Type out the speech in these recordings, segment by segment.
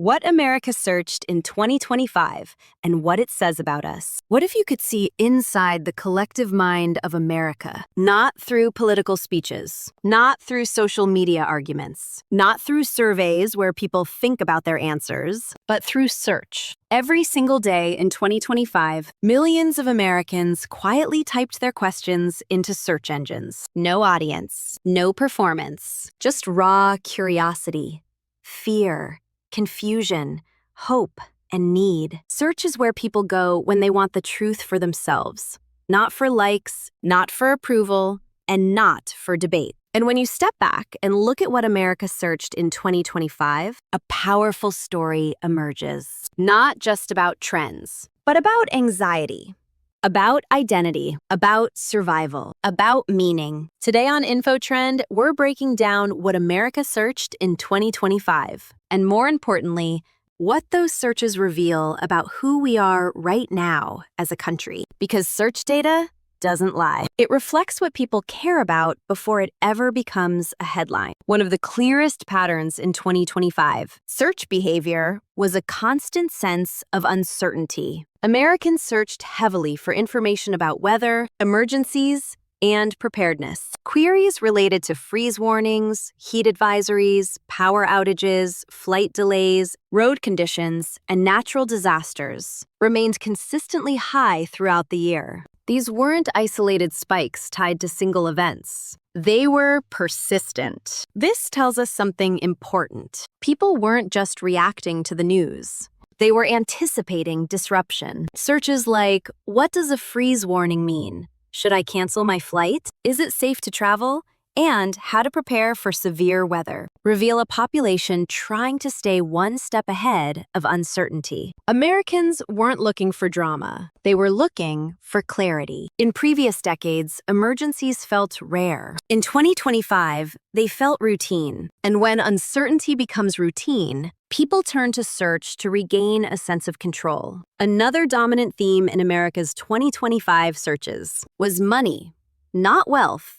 What America searched in 2025 and what it says about us. What if you could see inside the collective mind of America? Not through political speeches, not through social media arguments, not through surveys where people think about their answers, but through search. Every single day in 2025, millions of Americans quietly typed their questions into search engines. No audience, no performance, just raw curiosity, fear, confusion, hope, and need. Search is where people go when they want the truth for themselves, not for likes, not for approval, and not for debate. And when you step back and look at what America searched in 2025, a powerful story emerges. Not just about trends, but about anxiety, about identity, about survival, about meaning. Today on InfoTrend, we're breaking down what America searched in 2025, and more importantly, what those searches reveal about who we are right now as a country. Because search data doesn't lie. It reflects what people care about before it ever becomes a headline. One of the clearest patterns in 2025, search behavior, was a constant sense of uncertainty. Americans searched heavily for information about weather, emergencies, and preparedness. Queries related to freeze warnings, heat advisories, power outages, flight delays, road conditions, and natural disasters remained consistently high throughout the year. These weren't isolated spikes tied to single events. They were persistent. This tells us something important. People weren't just reacting to the news. They were anticipating disruption. Searches like, what does a freeze warning mean? Should I cancel my flight? Is it safe to travel? And how to prepare for severe weather reveal a population trying to stay one step ahead of uncertainty. Americans weren't looking for drama. They were looking for clarity. In previous decades, emergencies felt rare. In 2025, they felt routine. And when uncertainty becomes routine, people turn to search to regain a sense of control. Another dominant theme in America's 2025 searches was money, not wealth,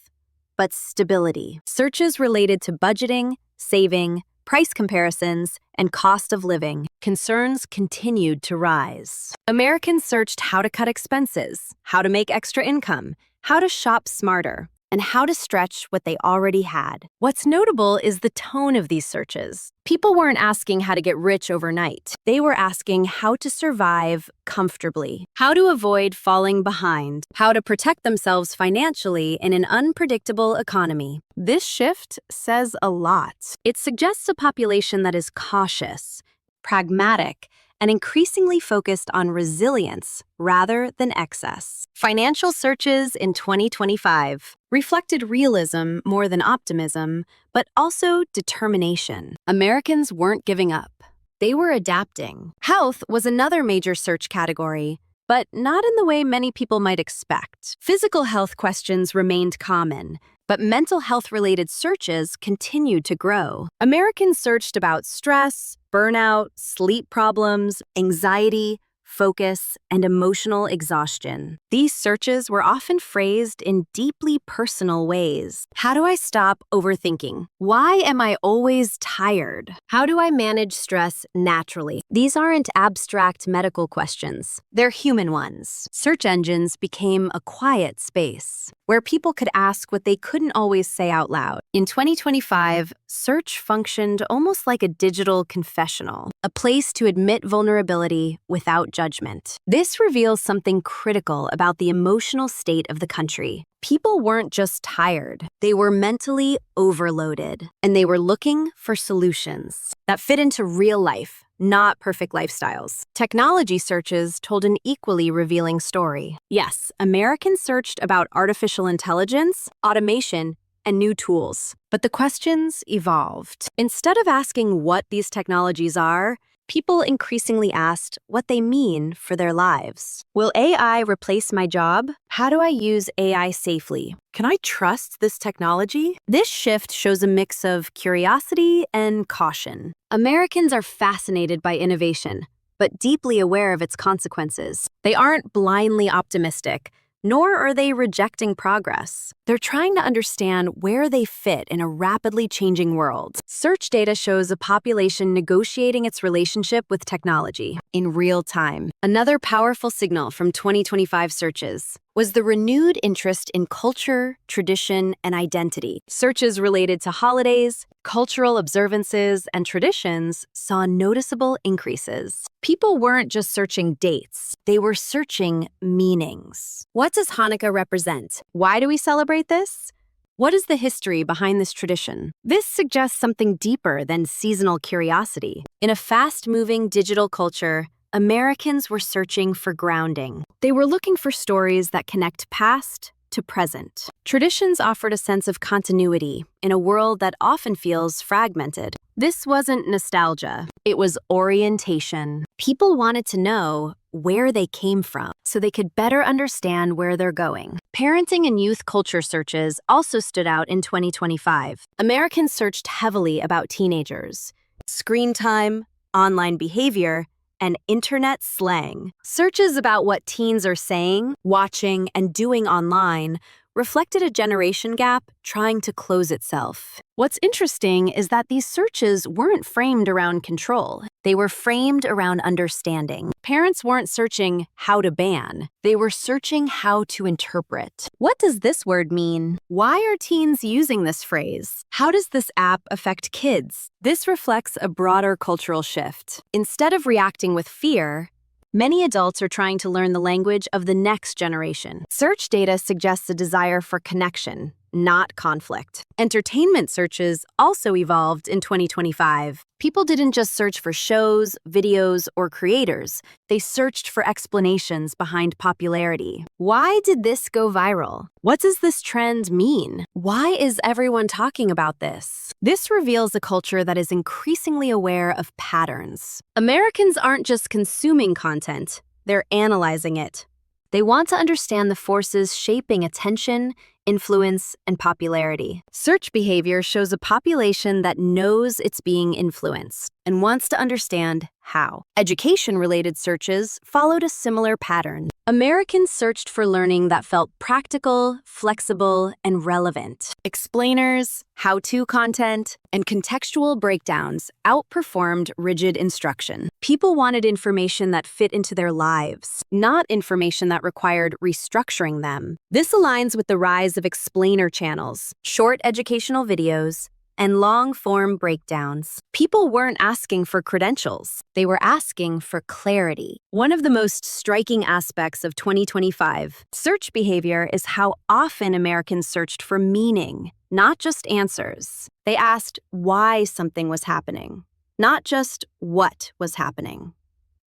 but stability. Searches related to budgeting, saving, price comparisons, and cost of living. Concerns continued to rise. Americans searched how to cut expenses, how to make extra income, how to shop smarter, and how to stretch what they already had. What's notable is the tone of these searches. People weren't asking how to get rich overnight. They were asking how to survive comfortably, how to avoid falling behind, how to protect themselves financially in an unpredictable economy. This shift says a lot. It suggests a population that is cautious, pragmatic, and increasingly focused on resilience rather than excess. Financial searches in 2025 reflected realism more than optimism, but also determination. Americans weren't giving up. They were adapting. Health was another major search category, but not in the way many people might expect. Physical health questions remained common, but mental health-related searches continued to grow. Americans searched about stress, burnout, sleep problems, anxiety, focus, and emotional exhaustion. These searches were often phrased in deeply personal ways. How do I stop overthinking? Why am I always tired? How do I manage stress naturally? These aren't abstract medical questions. They're human ones. Search engines became a quiet space where people could ask what they couldn't always say out loud. In 2025, search functioned almost like a digital confessional, a place to admit vulnerability without judgment. This reveals something critical about the emotional state of the country. People weren't just tired, they were mentally overloaded, and they were looking for solutions that fit into real life, not perfect lifestyles. Technology searches told an equally revealing story. Yes, Americans searched about artificial intelligence, automation, and new tools. But the questions evolved. Instead of asking what these technologies are, people increasingly asked what they mean for their lives. Will AI replace my job? How do I use AI safely? Can I trust this technology? This shift shows a mix of curiosity and caution. Americans are fascinated by innovation, but deeply aware of its consequences. They aren't blindly optimistic, nor are they rejecting progress. They're trying to understand where they fit in a rapidly changing world. Search data shows a population negotiating its relationship with technology in real time. Another powerful signal from 2025 searches was the renewed interest in culture, tradition, and identity. Searches related to holidays, cultural observances, and traditions saw noticeable increases. People weren't just searching dates, they were searching meanings. What does Hanukkah represent? Why do we celebrate this? What is the history behind this tradition? This suggests something deeper than seasonal curiosity. In a fast-moving digital culture, Americans were searching for grounding. They were looking for stories that connect past to present. Traditions offered a sense of continuity in a world that often feels fragmented. This wasn't nostalgia, it was orientation. People wanted to know where they came from so they could better understand where they're going. Parenting and youth culture searches also stood out in 2025. Americans searched heavily about teenagers, screen time, online behavior, and internet slang. Searches about what teens are saying, watching, and doing online reflected a generation gap trying to close itself. What's interesting is that these searches weren't framed around control. They were framed around understanding. Parents weren't searching how to ban. They were searching how to interpret. What does this word mean? Why are teens using this phrase? How does this app affect kids? This reflects a broader cultural shift. Instead of reacting with fear, many adults are trying to learn the language of the next generation. Search data suggests a desire for connection, not conflict. Entertainment searches also evolved in 2025. People didn't just search for shows, videos, or creators. They searched for explanations behind popularity. Why did this go viral? What does this trend mean? Why is everyone talking about this? This reveals a culture that is increasingly aware of patterns. Americans aren't just consuming content, they're analyzing it. They want to understand the forces shaping attention, influence, and popularity. Search behavior shows a population that knows it's being influenced and wants to understand how. Education-related searches followed a similar pattern. Americans searched for learning that felt practical, flexible, and relevant. Explainers, how-to content, and contextual breakdowns outperformed rigid instruction. People wanted information that fit into their lives, not information that required restructuring them. This aligns with the rise of explainer channels, short educational videos, and long-form breakdowns. People weren't asking for credentials. They were asking for clarity. One of the most striking aspects of 2025 search behavior is how often Americans searched for meaning, not just answers. They asked why something was happening, not just what was happening.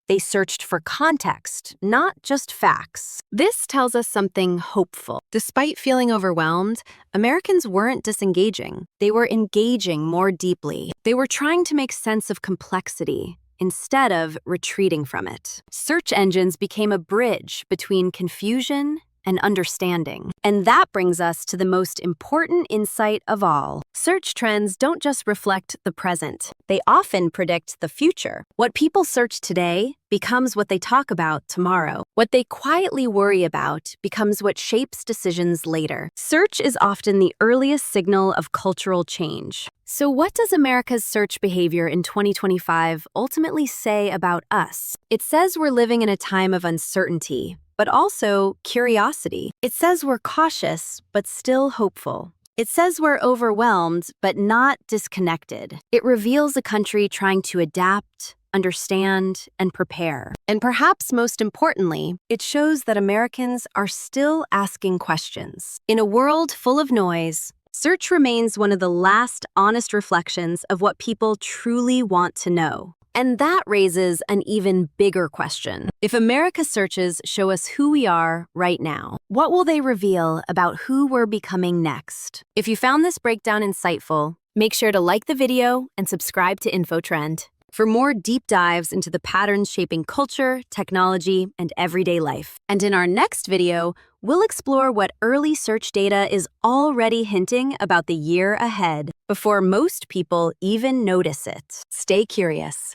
They searched for context, not just facts. This tells us something hopeful. Despite feeling overwhelmed, Americans weren't disengaging. They were engaging more deeply. They were trying to make sense of complexity instead of retreating from it. Search engines became a bridge between confusion and understanding. And that brings us to the most important insight of all. Search trends don't just reflect the present. They often predict the future. What people search today becomes what they talk about tomorrow. What they quietly worry about becomes what shapes decisions later. Search is often the earliest signal of cultural change. So what does America's search behavior in 2025 ultimately say about us? It says we're living in a time of uncertainty, but also curiosity. It says we're cautious, but still hopeful. It says we're overwhelmed, but not disconnected. It reveals a country trying to adapt, understand, and prepare. And perhaps most importantly, it shows that Americans are still asking questions. In a world full of noise, search remains one of the last honest reflections of what people truly want to know. And that raises an even bigger question. If America's searches show us who we are right now, what will they reveal about who we're becoming next? If you found this breakdown insightful, make sure to like the video and subscribe to InfoTrend for more deep dives into the patterns shaping culture, technology, and everyday life. And in our next video, we'll explore what early search data is already hinting about the year ahead before most people even notice it. Stay curious.